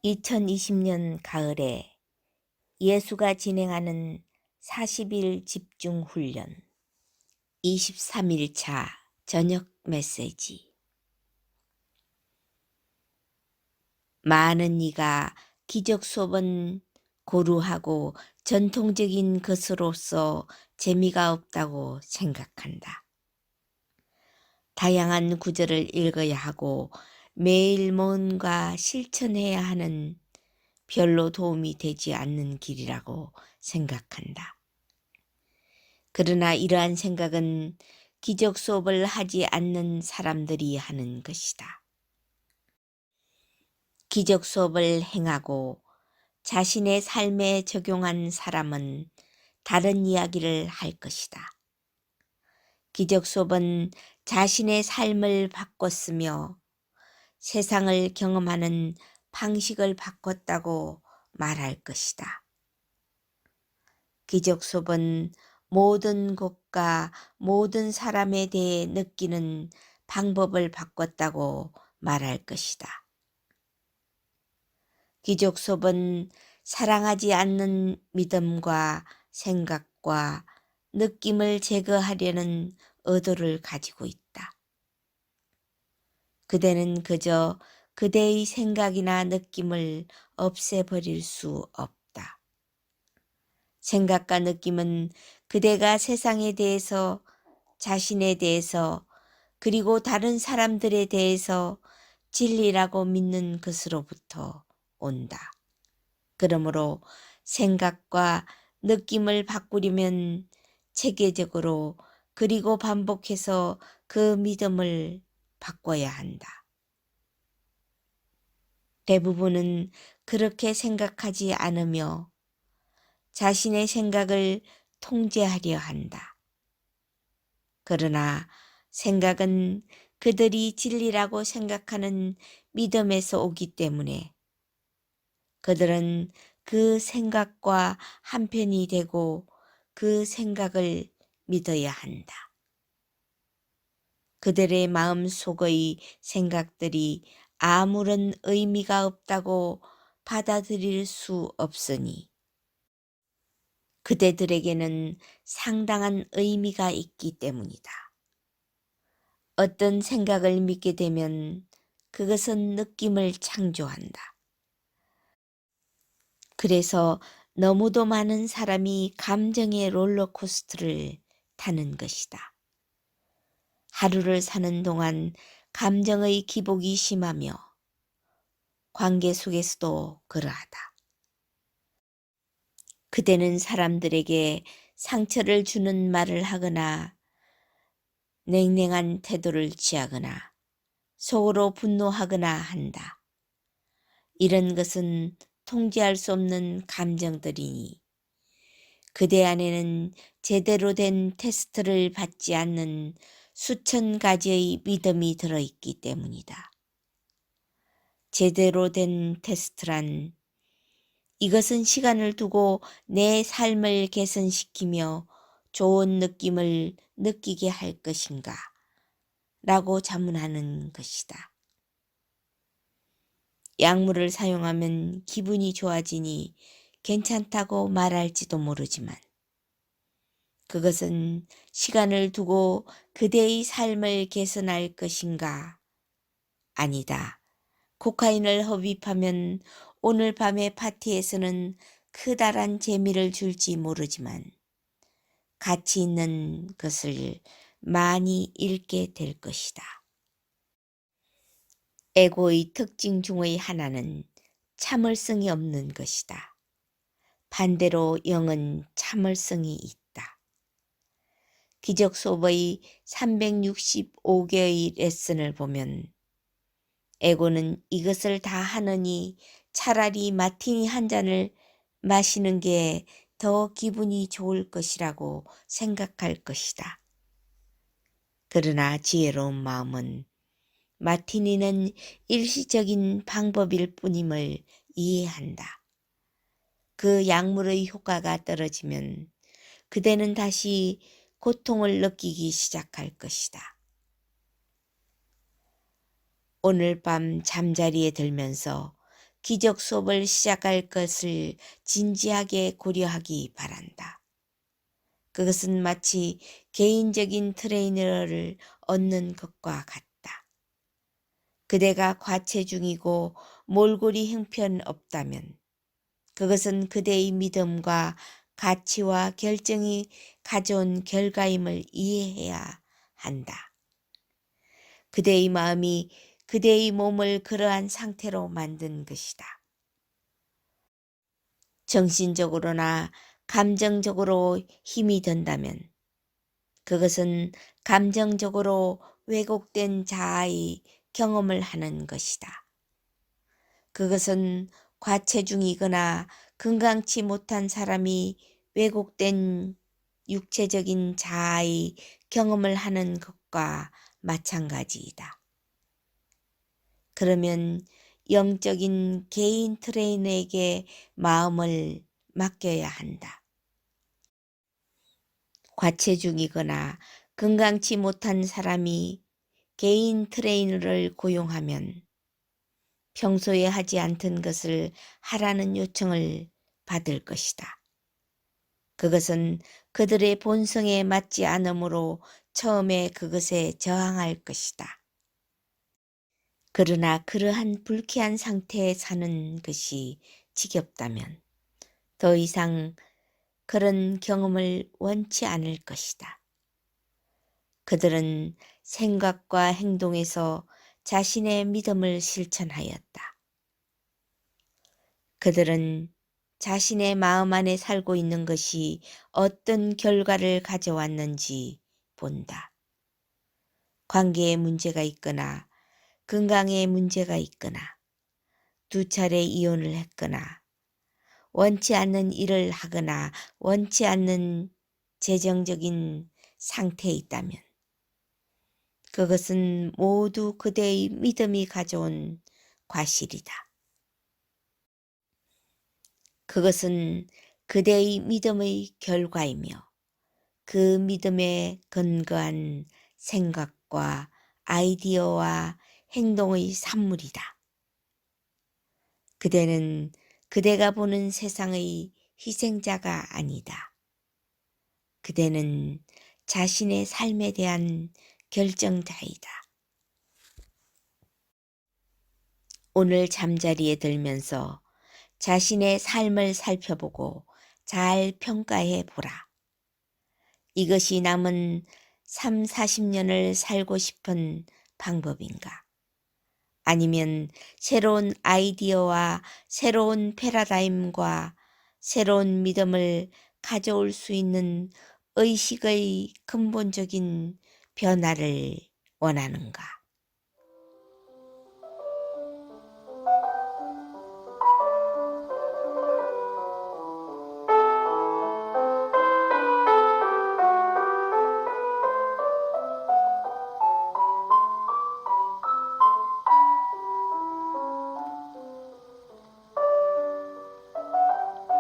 2020년 가을에 예수가 진행하는 40일 집중 훈련 23일 차 저녁 메시지. 많은 이가 기적 수업은 고루하고 전통적인 것으로서 재미가 없다고 생각한다. 다양한 구절을 읽어야 하고 매일 뭔가 실천해야 하는 별로 도움이 되지 않는 길이라고 생각한다. 그러나 이러한 생각은 기적 수업을 하지 않는 사람들이 하는 것이다. 기적 수업을 행하고 자신의 삶에 적용한 사람은 다른 이야기를 할 것이다. 기적 수업은 자신의 삶을 바꿨으며 세상을 경험하는 방식을 바꿨다고 말할 것이다. 기적 수업은 모든 것과 모든 사람에 대해 느끼는 방법을 바꿨다고 말할 것이다. 기적 수업은 사랑하지 않는 믿음과 생각과 느낌을 제거하려는 의도를 가지고 있다. 그대는 그저 그대의 생각이나 느낌을 없애버릴 수 없다. 생각과 느낌은 그대가 세상에 대해서, 자신에 대해서, 그리고 다른 사람들에 대해서 진리라고 믿는 것으로부터 온다. 그러므로 생각과 느낌을 바꾸려면 체계적으로 그리고 반복해서 그 믿음을 바꿔야 한다. 대부분은 그렇게 생각하지 않으며 자신의 생각을 통제하려 한다. 그러나 생각은 그들이 진리라고 생각하는 믿음에서 오기 때문에 그들은 그 생각과 한편이 되고 그 생각을 믿어야 한다. 그들의 마음 속의 생각들이 아무런 의미가 없다고 받아들일 수 없으니 그대들에게는 상당한 의미가 있기 때문이다. 어떤 생각을 믿게 되면 그것은 느낌을 창조한다. 그래서 너무도 많은 사람이 감정의 롤러코스터를 타는 것이다. 하루를 사는 동안 감정의 기복이 심하며 관계 속에서도 그러하다. 그대는 사람들에게 상처를 주는 말을 하거나 냉랭한 태도를 취하거나 속으로 분노하거나 한다. 이런 것은 통제할 수 없는 감정들이니 그대 안에는 제대로 된 테스트를 받지 않는 수천 가지의 믿음이 들어있기 때문이다. 제대로 된 테스트란 이것은 시간을 두고 내 삶을 개선시키며 좋은 느낌을 느끼게 할 것인가 라고 자문하는 것이다. 약물을 사용하면 기분이 좋아지니 괜찮다고 말할지도 모르지만 그것은 시간을 두고 그대의 삶을 개선할 것인가? 아니다. 코카인을 흡입하면 오늘 밤의 파티에서는 크다란 재미를 줄지 모르지만 가치 있는 것을 많이 잃게 될 것이다. 에고의 특징 중의 하나는 참을성이 없는 것이다. 반대로 영은 참을성이 있다. 기적 수업의 365개의 레슨을 보면 에고는 이것을 다 하느니 차라리 마티니 한 잔을 마시는 게 더 기분이 좋을 것이라고 생각할 것이다. 그러나 지혜로운 마음은 마티니는 일시적인 방법일 뿐임을 이해한다. 그 약물의 효과가 떨어지면 그대는 다시 고통을 느끼기 시작할 것이다. 오늘 밤 잠자리에 들면서 기적 수업을 시작할 것을 진지하게 고려하기 바란다. 그것은 마치 개인적인 트레이너를 얻는 것과 같다. 그대가 과체중이고 몰골이 형편없다면 그것은 그대의 믿음과 가치와 결정이 가져온 결과임을 이해해야 한다. 그대의 마음이 그대의 몸을 그러한 상태로 만든 것이다. 정신적으로나 감정적으로 힘이 든다면 그것은 감정적으로 왜곡된 자아의 경험을 하는 것이다. 그것은 과체중이거나 건강치 못한 사람이 왜곡된 육체적인 자아의 경험을 하는 것과 마찬가지이다. 그러면 영적인 개인 트레이너에게 마음을 맡겨야 한다. 과체중이거나 건강치 못한 사람이 개인 트레이너를 고용하면 평소에 하지 않던 것을 하라는 요청을 받을 것이다. 그것은 그들의 본성에 맞지 않으므로 처음에 그것에 저항할 것이다. 그러나 그러한 불쾌한 상태에 사는 것이 지겹다면 더 이상 그런 경험을 원치 않을 것이다. 그들은 생각과 행동에서 자신의 믿음을 실천하였다. 그들은 자신의 마음 안에 살고 있는 것이 어떤 결과를 가져왔는지 본다. 관계에 문제가 있거나 건강에 문제가 있거나 2차례 이혼을 했거나 원치 않는 일을 하거나 원치 않는 재정적인 상태에 있다면 그것은 모두 그대의 믿음이 가져온 과실이다. 그것은 그대의 믿음의 결과이며 그 믿음에 근거한 생각과 아이디어와 행동의 산물이다. 그대는 그대가 보는 세상의 희생자가 아니다. 그대는 자신의 삶에 대한 결정자이다. 오늘 잠자리에 들면서 자신의 삶을 살펴보고 잘 평가해 보라. 이것이 남은 3, 40년을 살고 싶은 방법인가? 아니면 새로운 아이디어와 새로운 패러다임과 새로운 믿음을 가져올 수 있는 의식의 근본적인 변화를 원하는가?